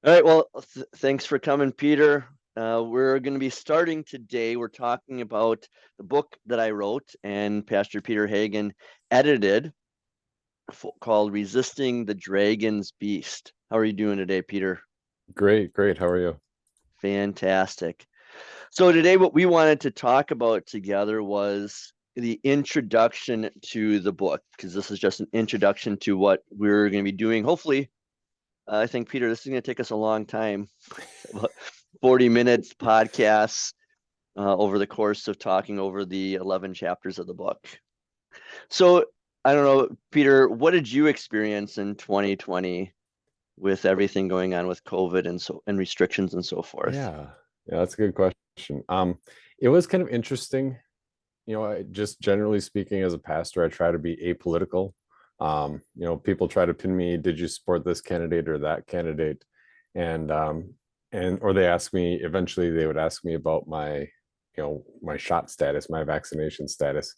All right. Well, thanks for coming, Peter. We're going to be starting today. We're talking about the book that I wrote and Pastor Peter Hagen edited called Resisting the Dragon's Beast. How are you doing today, Peter? Great, great. How are you? Fantastic. So today what we wanted to talk about together was the introduction to the book, because this is just an introduction to what we're going to be doing. Hopefully, I think, Peter, this is going to take us a long time. 40 minutes podcasts over the course of talking over the 11 chapters of the book. So I don't know, Peter, what did you experience in 2020 with everything going on with COVID and restrictions and so forth? Yeah, that's a good question. It was kind of interesting. Just generally speaking, as a pastor, I try to be apolitical. People try to pin me, did you support this candidate or that candidate? And or eventually they would ask me about my shot status, my vaccination status.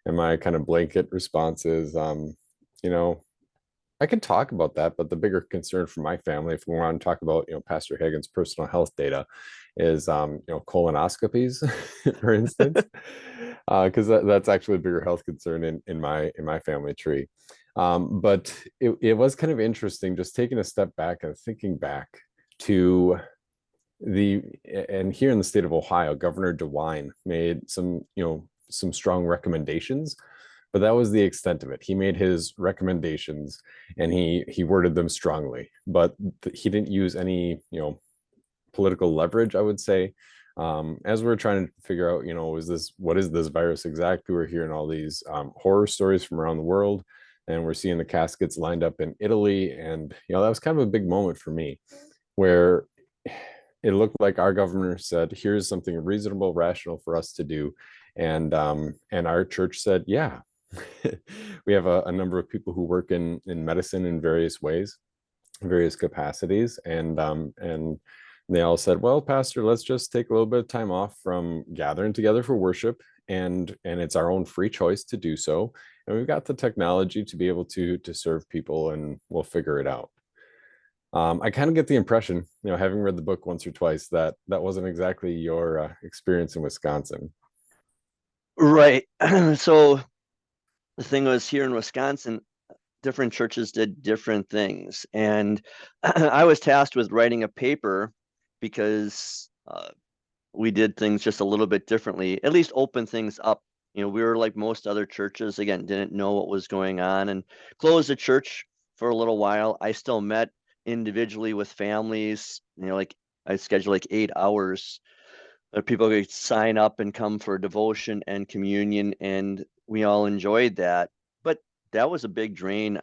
And my kind of blanket response is, you know, I can talk about that, but the bigger concern for my family, if we want to talk about, Pastor Hagen's personal health data, is colonoscopies, for instance, because that's actually a bigger health concern in my family tree. But it was kind of interesting just taking a step back and thinking back to and here in the state of Ohio, Governor DeWine made some strong recommendations, but that was the extent of it. He made his recommendations and he worded them strongly, but he didn't use any political leverage, I would say. As we're trying to figure out, what is this virus exactly? We're hearing all these horror stories from around the world, and we're seeing the caskets lined up in Italy, and that was kind of a big moment for me, where it looked like our governor said, "Here's something reasonable, rational for us to do," and our church said, "Yeah." We have a number of people who work in medicine in various ways, various capacities, and they all said, "Well, Pastor, let's just take a little bit of time off from gathering together for worship, and it's our own free choice to do so, and we've got the technology to be able to serve people, and we'll figure it out." I kind of get the impression, having read the book once or twice, that that wasn't exactly your experience in Wisconsin. Right. So the thing was, here in Wisconsin, different churches did different things. And I was tasked with writing a paper because we did things just a little bit differently, at least open things up. We were like most other churches, again, didn't know what was going on and closed the church for a little while. I still met individually with families, like I scheduled like 8 hours. People could sign up and come for devotion and communion, and we all enjoyed that. But that was a big drain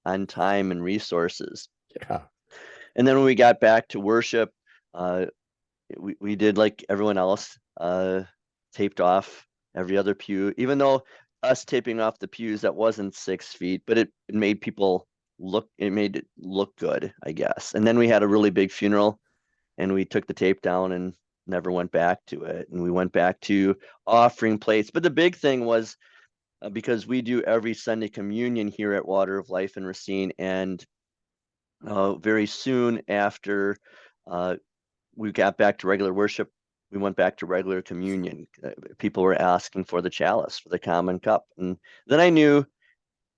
on time and resources. Yeah. And then when we got back to worship, uh, we did like everyone else, taped off every other pew, even though us taping off the pews, that wasn't 6 feet, but it made it made it look good, I guess. And then we had a really big funeral and we took the tape down and never went back to it. And we went back to offering plates. But the big thing was because we do every Sunday communion here at Water of Life in Racine, and very soon after uh, we got back to regular worship, we went back to regular communion. People were asking for the chalice, for the common cup. And then I knew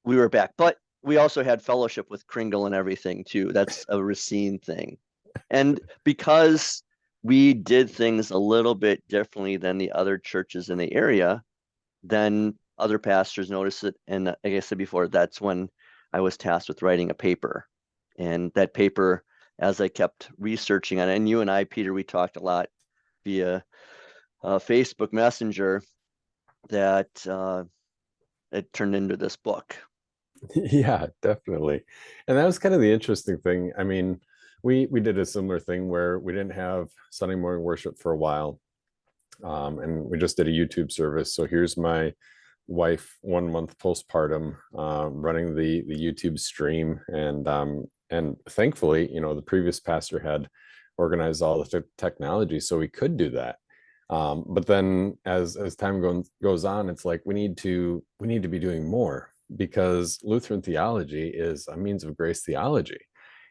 we were back. But we also had fellowship with Kringle and everything too. That's a Racine thing. And because we did things a little bit differently than the other churches in the area, then other pastors noticed it. And like I said before, that's when I was tasked with writing a paper. And that paper, as I kept researching on it, and you and I, Peter, we talked a lot via Facebook Messenger, that it turned into this book. Yeah, definitely. And that was kind of the interesting thing. I mean, we did a similar thing where we didn't have Sunday morning worship for a while. And we just did a YouTube service. So here's my wife 1 month postpartum, running the YouTube stream. And thankfully, the previous pastor had organized all the technology so we could do that. But then as time goes on, it's like we need to be doing more, because Lutheran theology is a means of grace theology.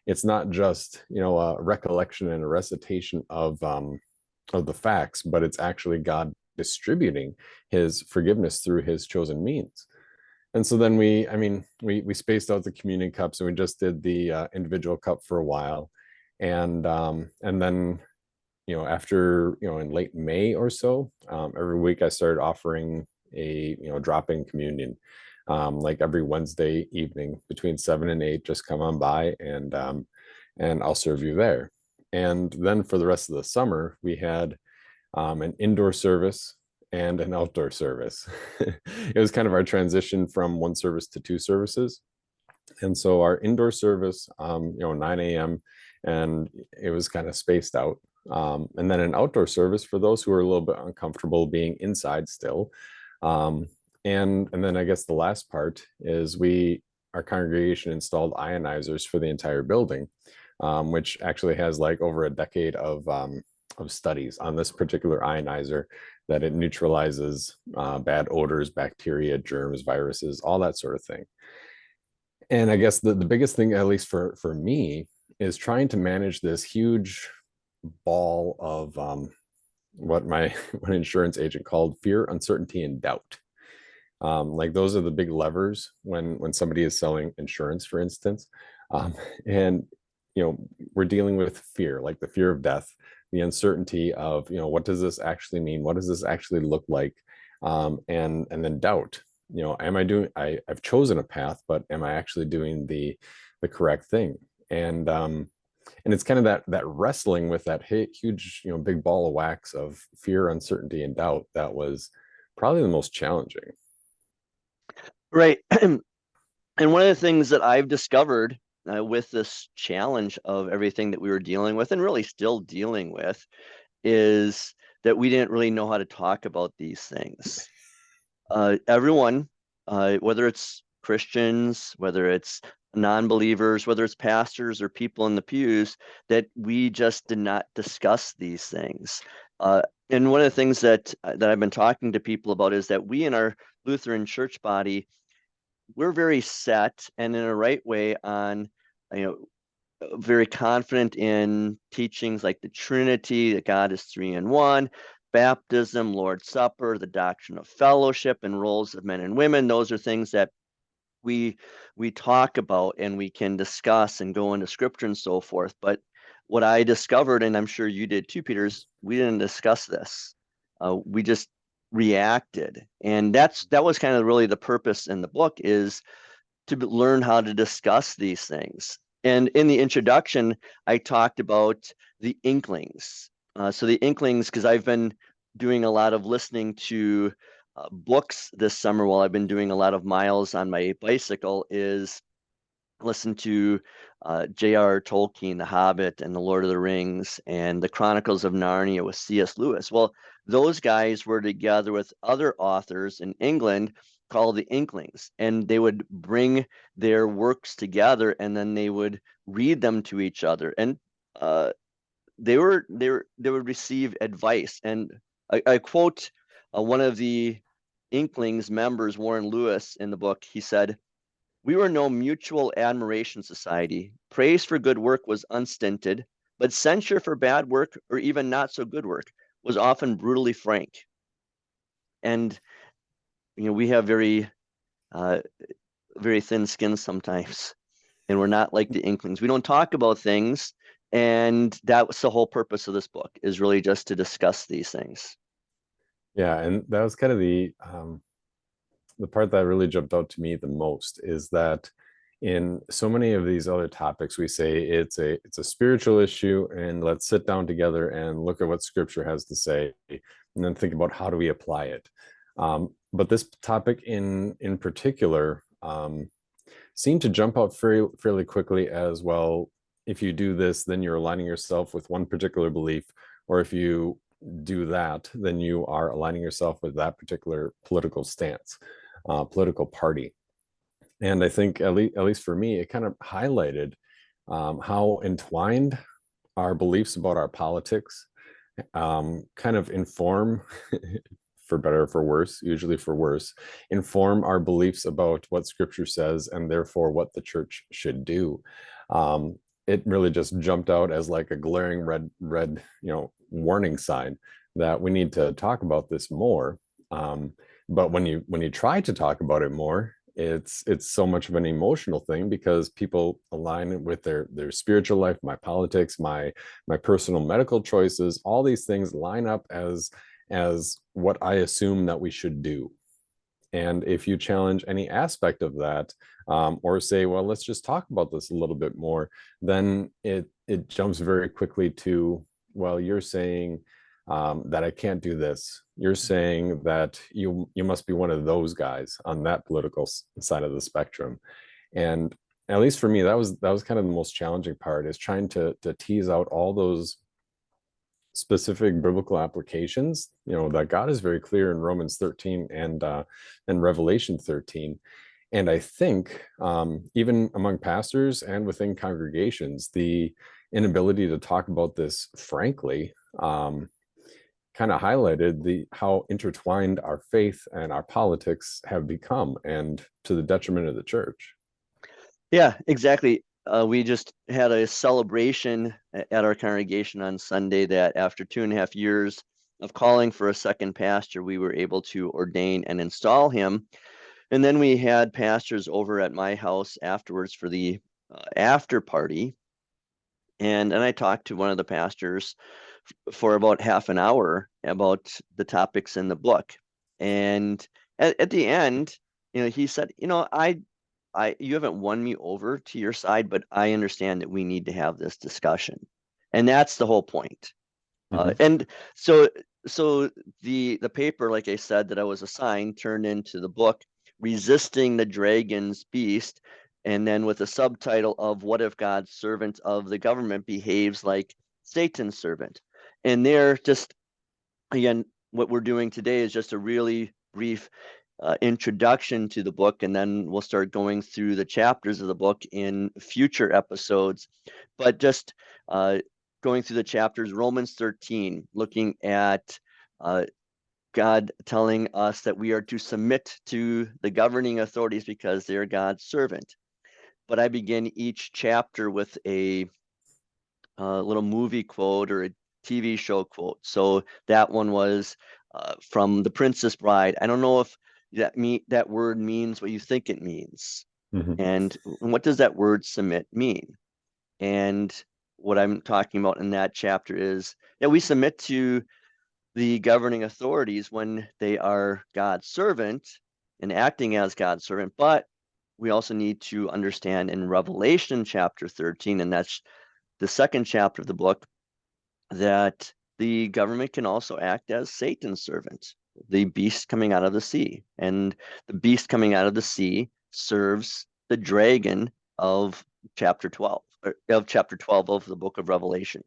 it's not just, a recollection and a recitation of the facts, but it's actually God distributing his forgiveness through his chosen means. And so then we spaced out the communion cups, and we just did the individual cup for a while. And then, after, in late May or so, every week I started offering a, drop-in communion, like every Wednesday evening between 7 and 8. Just come on by, and I'll serve you there. And then for the rest of the summer, we had an indoor service and an outdoor service. It was kind of our transition from one service to two services. And so our indoor service, 9 a.m., and it was kind of spaced out. And then an outdoor service for those who are a little bit uncomfortable being inside still. And then I guess the last part is our congregation installed ionizers for the entire building, which actually has like over a decade of studies on this particular ionizer, that it neutralizes bad odors, bacteria, germs, viruses, all that sort of thing. And I guess the biggest thing, at least for me, is trying to manage this huge ball of what my insurance agent called fear, uncertainty, and doubt. Like those are the big levers when somebody is selling insurance, for instance. And we're dealing with fear, like the fear of death, the uncertainty of, what does this actually mean? What does this actually look like? And then doubt, am I doing, I've chosen a path, but am I actually doing the correct thing? And it's kind of that wrestling with that huge, big ball of wax of fear, uncertainty, and doubt that was probably the most challenging. Right. And one of the things that I've discovered with this challenge of everything that we were dealing with, and really still dealing with, is that we didn't really know how to talk about these things. Everyone, whether it's Christians, whether it's non-believers, whether it's pastors or people in the pews, that we just did not discuss these things. And one of the things that I've been talking to people about is that we in our Lutheran church body, we're very set and in a right way on, very confident in teachings like the Trinity, that God is three in one, baptism, Lord's Supper, the doctrine of fellowship, and roles of men and women. Those are things that we talk about and we can discuss and go into scripture and so forth. But what I discovered, and I'm sure you did too, Peter, is we didn't discuss this. We just reacted, and that was kind of really the purpose in the book, is to learn how to discuss these things. And in the introduction, I talked about the inklings. So the inklings, because I've been doing a lot of listening to books this summer while I've been doing a lot of miles on my bicycle, is listen to J.R. Tolkien, The Hobbit and The Lord of the Rings, and The Chronicles of Narnia with C.S. Lewis. Well, those guys were together with other authors in England called the Inklings, and they would bring their works together and then they would read them to each other, and they would receive advice. And I quote one of the Inklings members, Warren Lewis, in the book. He said, "We were no mutual admiration society. Praise for good work was unstinted, but censure for bad work or even not so good work was often brutally frank." And we have very very thin skin sometimes, and we're not like the Inklings. We don't talk about things, and that was the whole purpose of this book, is really just to discuss these things. Yeah, and that was kind of the part that really jumped out to me the most, is that in so many of these other topics, we say it's a spiritual issue, and let's sit down together and look at what Scripture has to say, and then think about how do we apply it. But this topic in particular seemed to jump out fairly quickly as well. If you do this, then you're aligning yourself with one particular belief, or if you do that, then you are aligning yourself with that particular political stance, political party. And I think at least for me, it kind of highlighted how entwined our beliefs about our politics kind of inform, for better or for worse, usually for worse, inform our beliefs about what Scripture says and therefore what the church should do. it really just jumped out as like a glaring red warning sign that we need to talk about this more. But when you try to talk about it more, it's so much of an emotional thing because people align with their spiritual life, my politics, my personal medical choices. All these things line up as what I assume that we should do. And if you challenge any aspect of that, or say, well, let's just talk about this a little bit more, then it jumps very quickly to, well, you're saying that I can't do this. You're saying that you must be one of those guys on that political side of the spectrum. And at least for me, that was kind of the most challenging part, is trying to tease out all those specific biblical applications, that God is very clear in Romans 13 and Revelation 13. And I think even among pastors and within congregations, the inability to talk about this frankly kind of highlighted how intertwined our faith and our politics have become, and to the detriment of the church. Yeah, exactly. We just had a celebration at our congregation on Sunday that after 2.5 years of calling for a second pastor, we were able to ordain and install him. And then we had pastors over at my house afterwards for the after party. And I talked to one of the pastors for about half an hour about the topics in the book. And at the end, he said, you haven't won me over to your side, but I understand that we need to have this discussion. And that's the whole point. Mhm. And so the paper, like I said, that I was assigned turned into the book, Resisting the Dragon's Beast, and then with a subtitle of What if God's servant of the government behaves like Satan's servant? And there, just again, what we're doing today is just a really brief introduction to the book, and then we'll start going through the chapters of the book in future episodes. But just going through the chapters, Romans 13, looking at God telling us that we are to submit to the governing authorities because they're God's servant. But I begin each chapter with a little movie quote or a TV show quote. So that one was from The Princess Bride. I don't know if that word means what you think it means. Mhm. And what does that word submit mean? And what I'm talking about in that chapter is, yeah, we submit to the governing authorities when they are God's servant and acting as God's servant, but we also need to understand in Revelation chapter 13, and that's the second chapter of the book, that the government can also act as Satan's servant, the beast coming out of the sea. And the beast coming out of the sea serves the dragon of chapter 12, of the book of Revelation.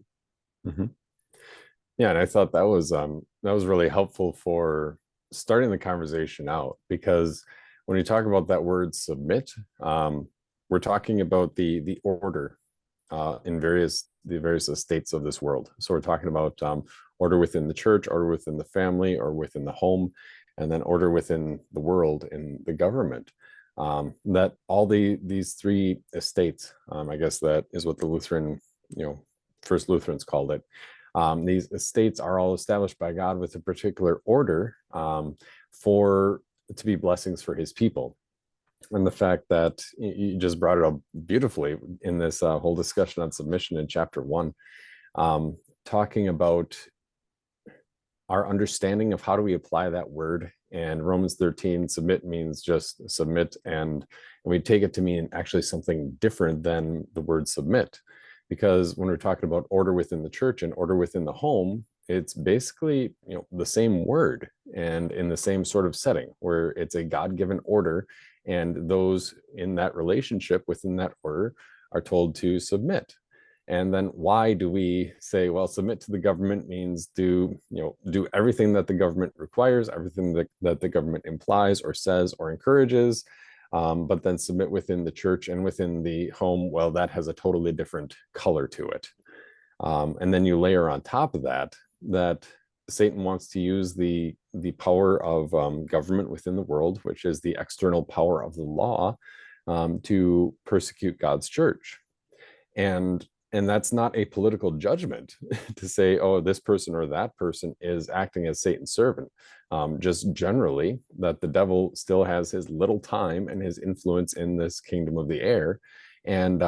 Mhm. Yeah, and I thought that was really helpful for starting the conversation out, because when you talk about that word submit, we're talking about the order in the various estates of this world. So we're talking about order within the church, order within the family, or within the home, and then order within the world in the government. That all these three estates, I guess that is what the Lutheran, first Lutherans called it. These estates are all established by God with a particular order for to be blessings for His people. And the fact that you just brought it up beautifully in this whole discussion on submission in chapter 1, talking about our understanding of how do we apply that word. And Romans 13, submit means just submit, and we take it to mean actually something different than the word submit. Because when we're talking about order within the church and order within the home, it's basically the same word and in the same sort of setting, where it's a God-given order, and those in that relationship within that order are told to submit. And then why do we say, well, submit to the government means do everything that the government requires, everything that the government implies or says or encourages, but then submit within the church and within the home, well, that has a totally different color to it. And then you layer on top of that Satan wants to use the power of government within the world, which is the external power of the law, to persecute God's church. And And that's not a political judgment to say, oh, this person or that person is acting as Satan's servant. Just generally, that the devil still has his little time and his influence in this kingdom of the air, and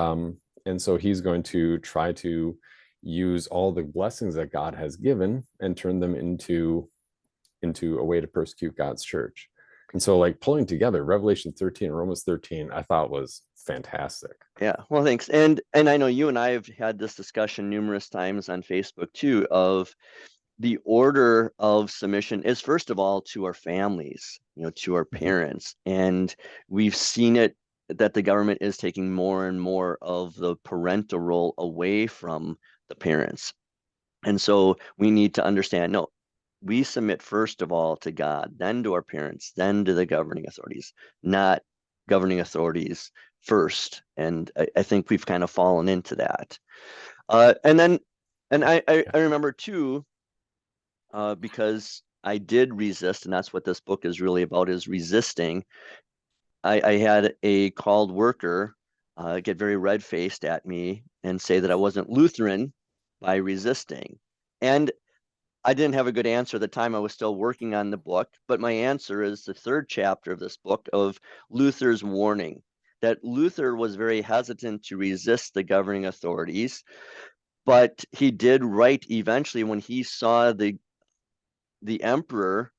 so he's going to try to use all the blessings that God has given and turn them into a way to persecute God's church. And so, like, pulling together Revelation 13 and Romans 13, I thought was fantastic. Yeah, well, thanks. And I know you and I have had this discussion numerous times on Facebook too, of the order of submission is first of all to our families, to our parents. And we've seen it that the government is taking more and more of the parental role away from the parents. And so we need to understand, no, we submit first of all to God, then to our parents, then to the governing authorities, not governing authorities first. And I think we've kind of fallen into that. And I remember too, because I did resist, and that's what this book is really about, is resisting. I had a called worker get very red-faced at me and say that I wasn't Lutheran by resisting. And I didn't have a good answer at the time. I was still working on the book, but my answer is the third chapter of this book of Luther's warning, that Luther was very hesitant to resist the governing authorities, but he did write eventually when he saw the emperor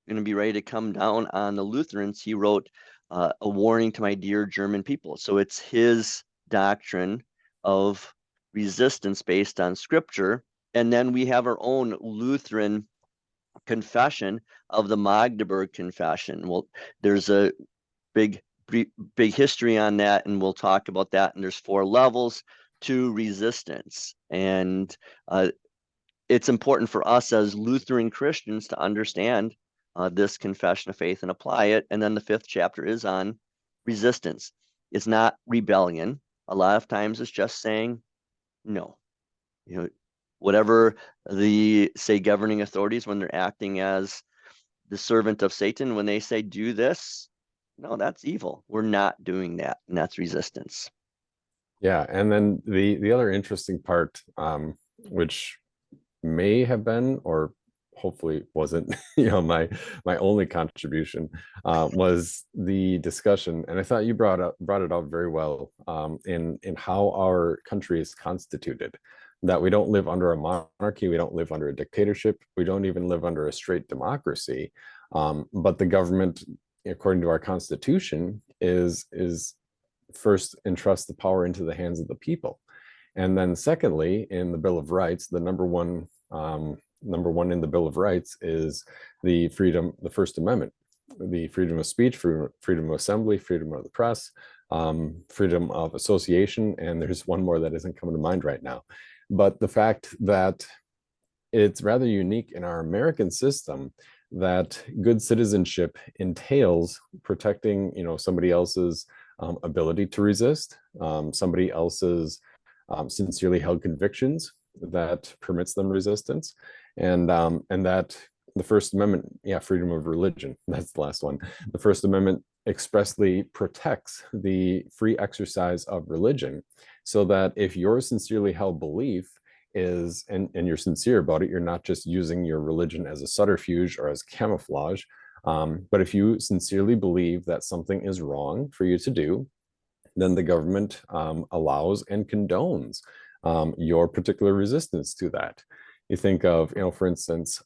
going to be ready to come down on the Lutherans. He wrote a warning to my dear German people. So it's his doctrine of resistance based on scripture. And then we have our own Lutheran confession of the Magdeburg Confession. Well, there's a big history on that, and we'll talk about that. And there's 4 levels to resistance. And it's important for us as Lutheran Christians to understand this confession of faith and apply it. And then the 5th chapter is on resistance. It's not rebellion. A lot of times it's just saying no. Whatever the, say, governing authorities, when they're acting as the servant of Satan, when they say do this, no, that's evil. We're not doing that, and that's resistance. Yeah, and then the other interesting part, which may have been, or hopefully wasn't, my only contribution, was the discussion, and I thought you brought it up very well, in how our country is constituted. That we don't live under a monarchy, we don't live under a dictatorship, we don't even live under a straight democracy. But the government, according to our Constitution, is first entrusts the power into the hands of the people. And then secondly, in the Bill of Rights, the number one in the Bill of Rights is the First Amendment, the freedom of speech, freedom of assembly, freedom of the press, freedom of association, and there's one more that isn't coming to mind right now. But the fact that it's rather unique in our American system that good citizenship entails protecting, somebody else's ability to resist, somebody else's sincerely held convictions that permits them resistance, and that the First Amendment, freedom of religion, that's the last one. The First Amendment expressly protects the free exercise of religion, so that if your sincerely held belief is, and you're sincere about it, you're not just using your religion as a subterfuge or as camouflage, but if you sincerely believe that something is wrong for you to do, then the government allows and condones your particular resistance to that. You think of, for instance,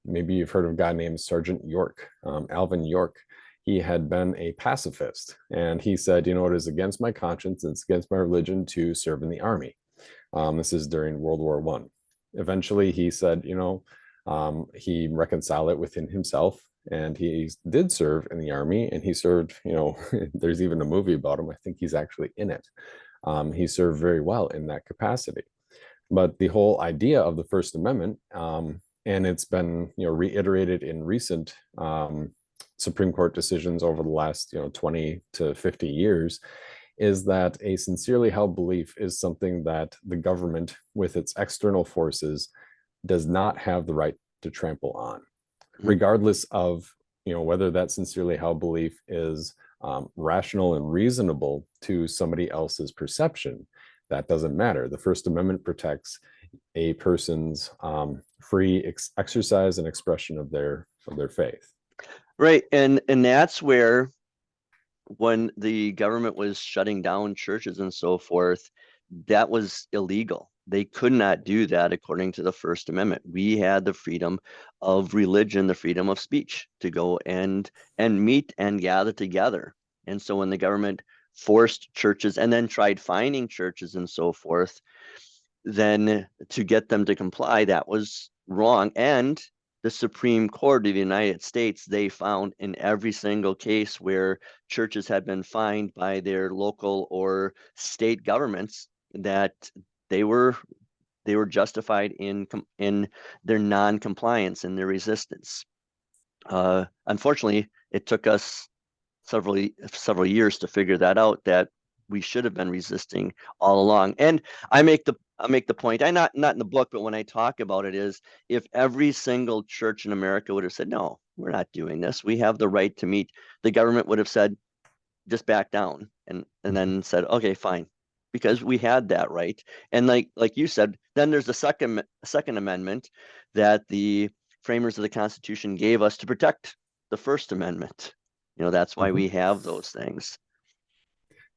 maybe you've heard of a guy named Sergeant York, Alvin York. He had been a pacifist, and he said, it is against my conscience, it's against my religion to serve in the army. This is during World War I. Eventually, he said, he reconciled it within himself, and he did serve in the army, and he served, there's even a movie about him. I think he's actually in it. He served very well in that capacity. But the whole idea of the First Amendment, and it's been, reiterated in recent Supreme Court decisions over the last, 20 to 50 years, is that a sincerely held belief is something that the government, with its external forces, does not have the right to trample on, regardless of, whether that sincerely held belief is rational and reasonable to somebody else's perception. that doesn't matter. The First Amendment protects a person's free exercise and expression of their faith. Right. And that's where, when the government was shutting down churches and so forth, that was illegal. They could not do that according to the First Amendment. We had the freedom of religion, the freedom of speech to go and meet and gather together. And so when the government forced churches and then tried fining churches and so forth, then to get them to comply, that was wrong. And the Supreme Court of the United States, they found in every single case where churches had been fined by their local or state governments that they were justified in their non-compliance and their resistance. Unfortunately, it took us several years to figure that out, that we should have been resisting all along. And I make the point, I not in the book, but when I talk about it, is if every single church in America would have said, no, we're not doing this, we have the right to meet, the government would have said, just back down, and then said, okay, fine, because we had that right. And like you said, then there's the second amendment that the framers of the Constitution gave us to protect the First Amendment. That's why we have those things.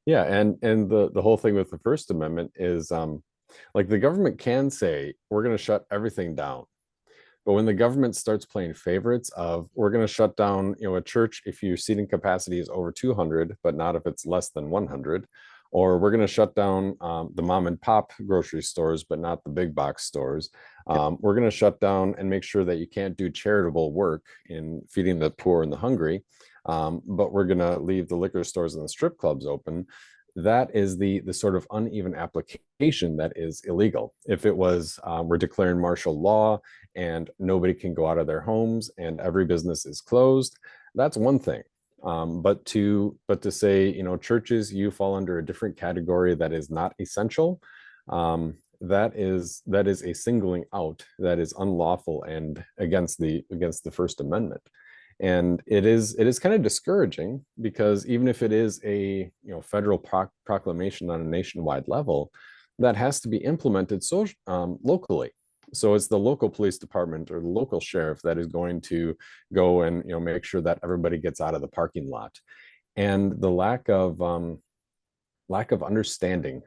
Yeah, and the whole thing with the First Amendment is like the government can say we're going to shut everything down. But when the government starts playing favorites of we're going to shut down, a church if your seating capacity is over 200, but not if it's less than 100, or we're going to shut down the mom and pop grocery stores, but not the big box stores. We're going to shut down and make sure that you can't do charitable work in feeding the poor and the hungry. But we're going to leave the liquor stores and the strip clubs open. That is the sort of uneven application that is illegal. If it was we're declaring martial law and nobody can go out of their homes and every business is closed, that's one thing. But to say, churches, you fall under a different category that is not essential, that is a singling out that is unlawful and against the First Amendment. And it is kind of discouraging, because even if it is a federal proclamation on a nationwide level, that has to be implemented locally. So it's the local police department or the local sheriff that is going to go and make sure that everybody gets out of the parking lot. And the lack of understanding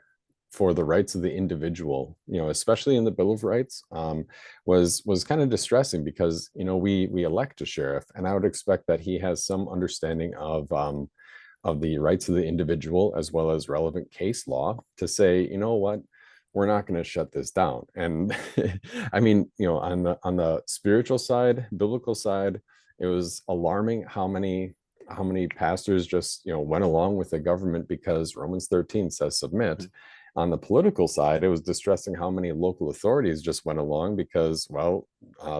for the rights of the individual, especially in the Bill of Rights, was kind of distressing, because we elect a sheriff, and I would expect that he has some understanding of the rights of the individual as well as relevant case law to say, what, we're not going to shut this down. And I mean, on the spiritual side, biblical side, it was alarming how many pastors just went along with the government because Romans 13 says submit. Mm-hmm. On the political side, it was distressing how many local authorities just went along because, well,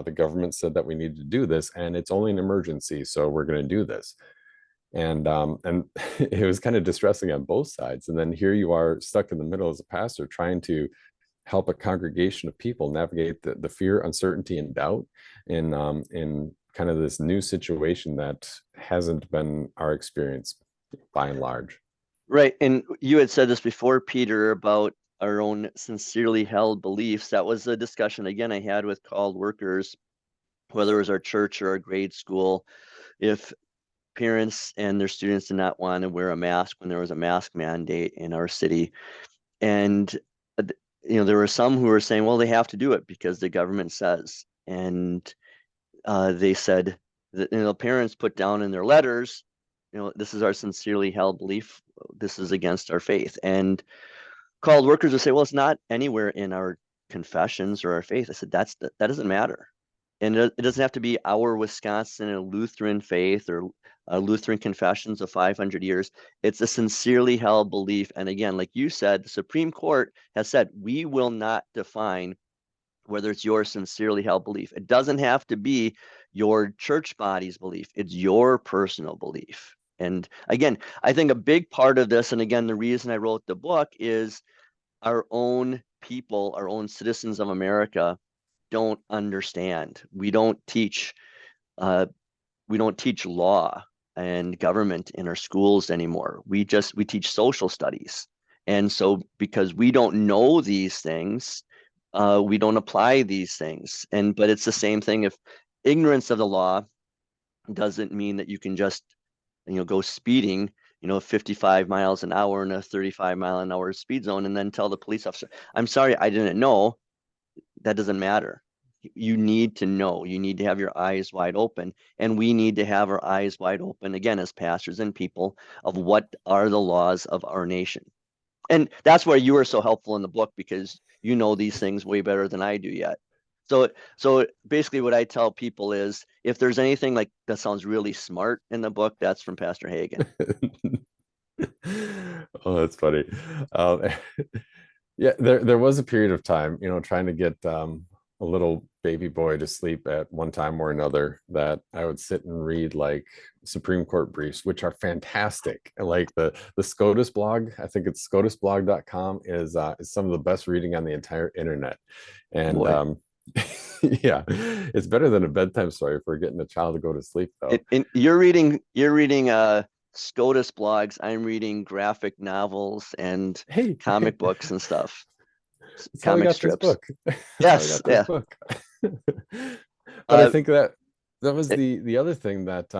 the government said that we need to do this, and it's only an emergency, so we're going to do this. And it was kind of distressing on both sides. And then here you are stuck in the middle as a pastor, trying to help a congregation of people navigate the fear, uncertainty, and doubt in kind of this new situation that hasn't been our experience by and large. Right. And you had said this before, Peter, about our own sincerely held beliefs. That was a discussion, again, I had with called workers, whether it was our church or our grade school. If parents and their students did not want to wear a mask when there was a mask mandate in our city, and there were some who were saying, well, they have to do it because the government says. And they said that parents put down in their letters, this is our sincerely held belief, this is against our faith. And called workers would say, well, it's not anywhere in our confessions or our faith. I said, that doesn't matter. And it doesn't have to be our Wisconsin Lutheran faith or Lutheran confessions of 500 years. It's a sincerely held belief. And again, like you said, the Supreme Court has said, we will not define whether it's your sincerely held belief. It doesn't have to be your church body's belief. It's your personal belief. And again, I think a big part of this, and again, the reason I wrote the book, is our own people, our own citizens of America don't understand. We don't teach law and government in our schools anymore. We teach social studies. And so because we don't know these things, we don't apply these things. But it's the same thing. If ignorance of the law doesn't mean that you can just, go speeding, 55 miles an hour in a 35-mile-an-hour speed zone and then tell the police officer, I'm sorry, I didn't know. That doesn't matter. You need to know. You need to have your eyes wide open. And we need to have our eyes wide open, again, as pastors and people, of what are the laws of our nation. And that's why you are so helpful in the book, because you know these things way better than I do yet. So basically what I tell people is, if there's anything like that sounds really smart in the book, that's from Pastor Hagen. Oh, that's funny. Um, yeah, there was a period of time, trying to get a little baby boy to sleep at one time or another, that I would sit and read like Supreme Court briefs, which are fantastic. Like the SCOTUS blog, I think it's scotusblog.com, is some of the best reading on the entire internet. And Boy. yeah, it's better than a bedtime story for getting a child to go to sleep, though. And you're reading SCOTUS blogs. I'm reading graphic novels and Hey, comic books and stuff, that's how we comic got this strips. book. That's how we Yes, got this yeah. book. But I Uh, think that was it- the other thing that,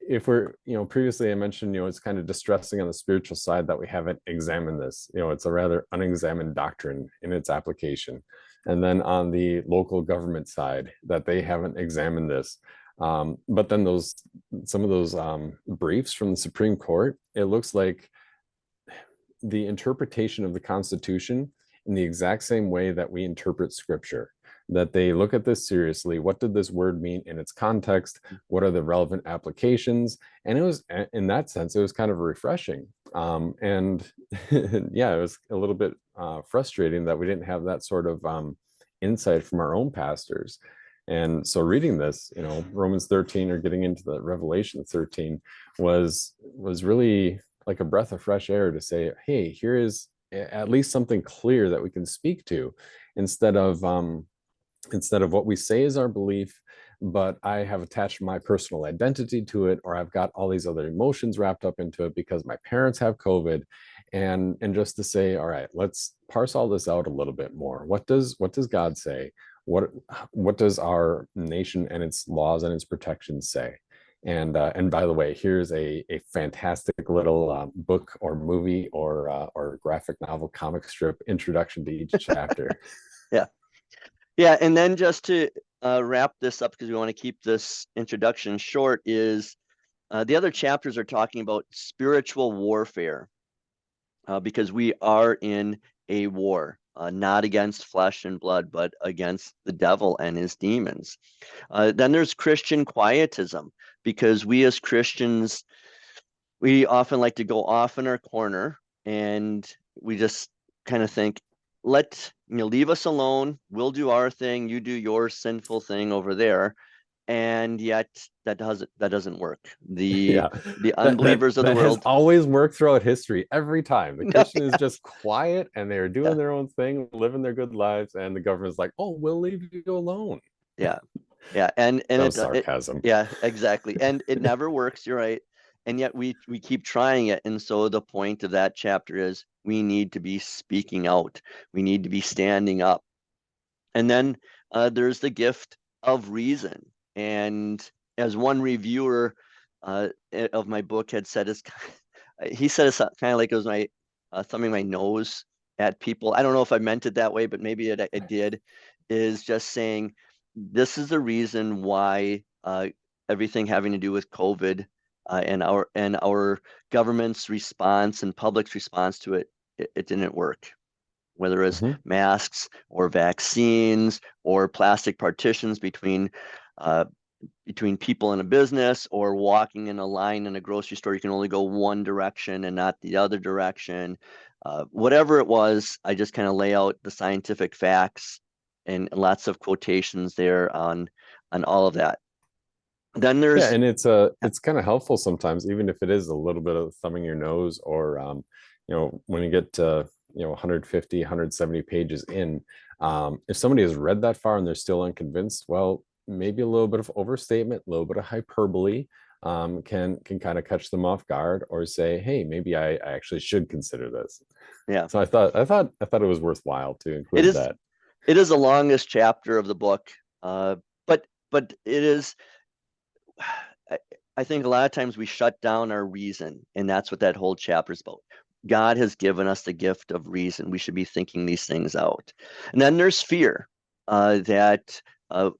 if we're, previously I mentioned, it's kind of distressing on the spiritual side that we haven't examined this. It's a rather unexamined doctrine in its application. And then on the local government side, that they haven't examined this. But then some of those briefs from the Supreme Court, it looks like the interpretation of the Constitution in the exact same way that we interpret Scripture. That they look at this seriously. What did this word mean in its context? What are the relevant applications? And it was, in that sense, it was kind of refreshing. And yeah, it was a little bit frustrating that we didn't have that sort of insight from our own pastors. And so reading this, Romans 13, or getting into the Revelation 13, was really like a breath of fresh air to say, hey, here is at least something clear that we can speak to, instead of what we say is our belief, but I have attached my personal identity to it, or I've got all these other emotions wrapped up into it because my parents have COVID. And just to say, all right, let's parse all this out a little bit more. What does God say? What does our nation and its laws and its protections say? And by the way, here's a fantastic little book or movie or graphic novel, comic strip introduction to each chapter. yeah. Yeah. And then just to wrap this up, because we want to keep this introduction short, is the other chapters are talking about spiritual warfare, because we are in a war, not against flesh and blood, but against the devil and his demons. Then there's Christian quietism, because we as Christians, we often like to go off in our corner, and we just kind of think, leave us alone. We'll do our thing. You do your sinful thing over there. And yet that doesn't work. The Yeah, the that unbelievers of the that has world. always worked throughout history. Every time the No, Christian is yeah, just quiet and they're yeah, doing their own thing, living their good lives, and the government's like, "Oh, we'll leave you alone." yeah. Yeah, and That was it sarcasm. yeah, exactly. And it never works, you're right. And yet we keep trying it. And so the point of that chapter is, we need to be speaking out. We need to be standing up. And then there's the gift of reason. And as one reviewer of my book had said, he said it's kind of like it was my thumbing my nose at people. I don't know if I meant it that way, but maybe it did. Is just saying, this is the reason why everything having to do with COVID and our government's response and public's response to it didn't work. Whether it's Mhm. masks or vaccines or plastic partitions between people in a business, or walking in a line in a grocery store, you can only go one direction and not the other direction. Whatever it was, I just kind of lay out the scientific facts and lots of quotations there on all of that. Then Yeah, there's and it's kind of helpful sometimes, even if it is a little bit of thumbing your nose, or when you get to 150, 170 pages in, if somebody has read that far and they're still unconvinced, well, maybe a little bit of overstatement, a little bit of hyperbole, can kind of catch them off guard or say, hey, maybe I actually should consider this. Yeah. So I thought it was worthwhile to It include is that. it is the longest chapter of the book. But it is I, I think a lot of times we shut down our reason, and that's what that whole chapter is about. God has given us the gift of reason. We should be thinking these things out. And then there's fear. That a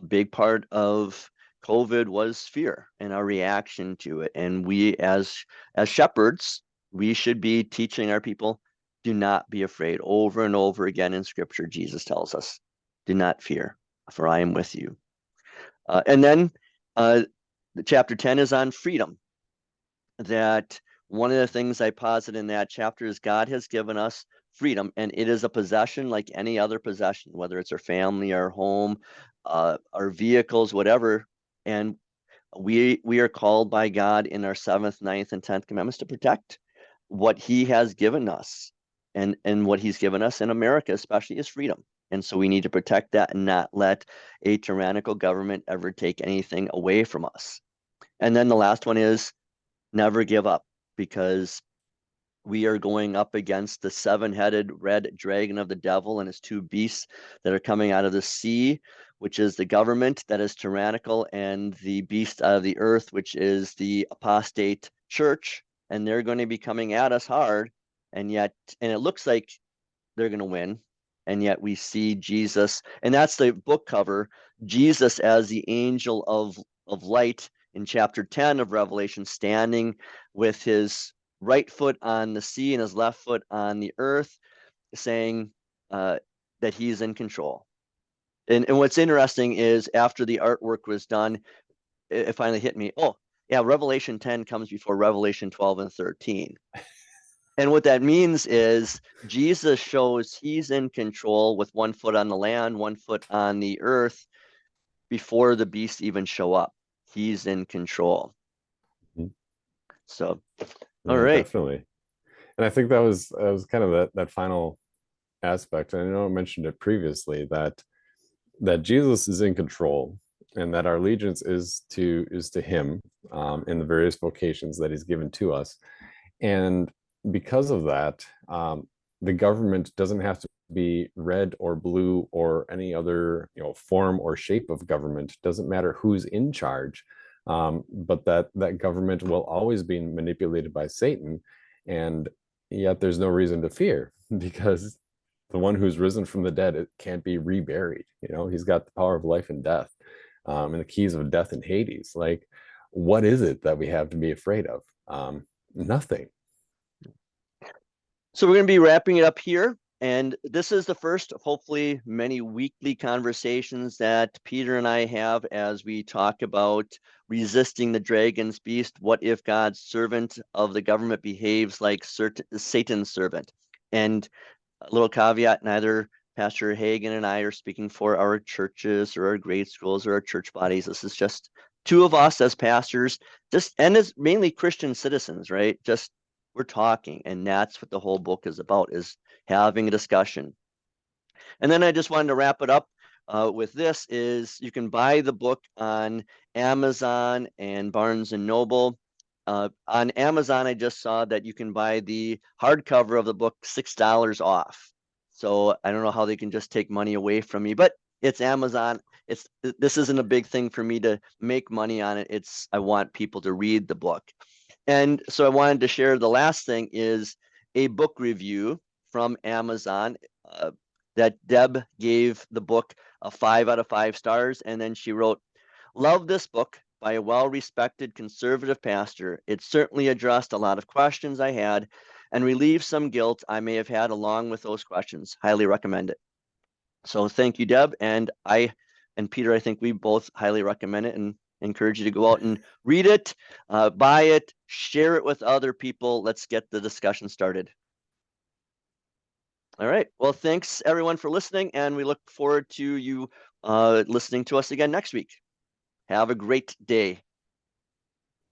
big part of COVID was fear and our reaction to it. And we, as shepherds, we should be teaching our people, do not be afraid. Over and over again in Scripture, Jesus tells us, do not fear, for I am with you. And then uh, the chapter 10 is on freedom. That one of the things I posit in that chapter is God has given us freedom, and it is a possession like any other possession, whether it's our family, our home, our vehicles, whatever. And we are called by God in our 7th, 9th, and 10th commandments to protect what He has given us, and what He's given us in America, especially, is freedom. And so we need to protect that and not let a tyrannical government ever take anything away from us. And then the last one is never give up, because we are going up against the 7-headed red dragon of the devil and his 2 beasts that are coming out of the sea, which is the government that is tyrannical, and the beast out of the earth, which is the apostate church. And they're going to be coming at us hard. And it looks like they're going to win. And yet we see Jesus, and that's the book cover, Jesus as the angel of light in chapter 10 of Revelation, standing with his right foot on the sea and his left foot on the earth, saying that he's in control. And what's interesting is, after the artwork was done, it finally hit me. Oh, yeah, Revelation 10 comes before Revelation 12 and 13. And what that means is Jesus shows he's in control with one foot on the land, one foot on the earth, before the beasts even show up. He's in control. Mhm. So, all Yeah, right. definitely. And I think that was kind of that final aspect. And I know I mentioned it previously that Jesus is in control and that our allegiance is to him, in the various vocations that he's given to us. And because of that, the government doesn't have to be red or blue or any other form or shape of government. Doesn't matter who's in charge, but that government will always be manipulated by Satan, and yet there's no reason to fear because the one who's risen from the dead, it can't be reburied. He's got the power of life and death, and the keys of death and Hades. Like, what is it that we have to be afraid of? Nothing. So we're going to be wrapping it up here. And this is the first of hopefully many weekly conversations that Peter and I have as we talk about resisting the dragon's beast. What if God's servant of the government behaves like Satan's servant? And a little caveat, neither Pastor Hagen and I are speaking for our churches or our grade schools or our church bodies. This is just 2 of us as pastors, and as mainly Christian citizens, right? Just, we're talking, and that's what the whole book is about, is having a discussion. And then I just wanted to wrap it up with this: is you can buy the book on Amazon and Barnes and Noble. On Amazon, I just saw that you can buy the hardcover of the book $6 off. So I don't know how they can just take money away from me, but it's Amazon. This isn't a big thing for me to make money on it. I want people to read the book. And so I wanted to share, the last thing is a book review from Amazon, that Deb gave the book a 5 out of 5 stars. And then she wrote, "Love this book by a well-respected conservative pastor. It certainly addressed a lot of questions I had and relieved some guilt I may have had along with those questions. Highly recommend it." So thank you, Deb. And Peter, I think we both highly recommend it and encourage you to go out and read it, buy it, share it with other people. Let's get the discussion started. All right. Well, thanks everyone for listening, and we look forward to you listening to us again next week. Have a great day.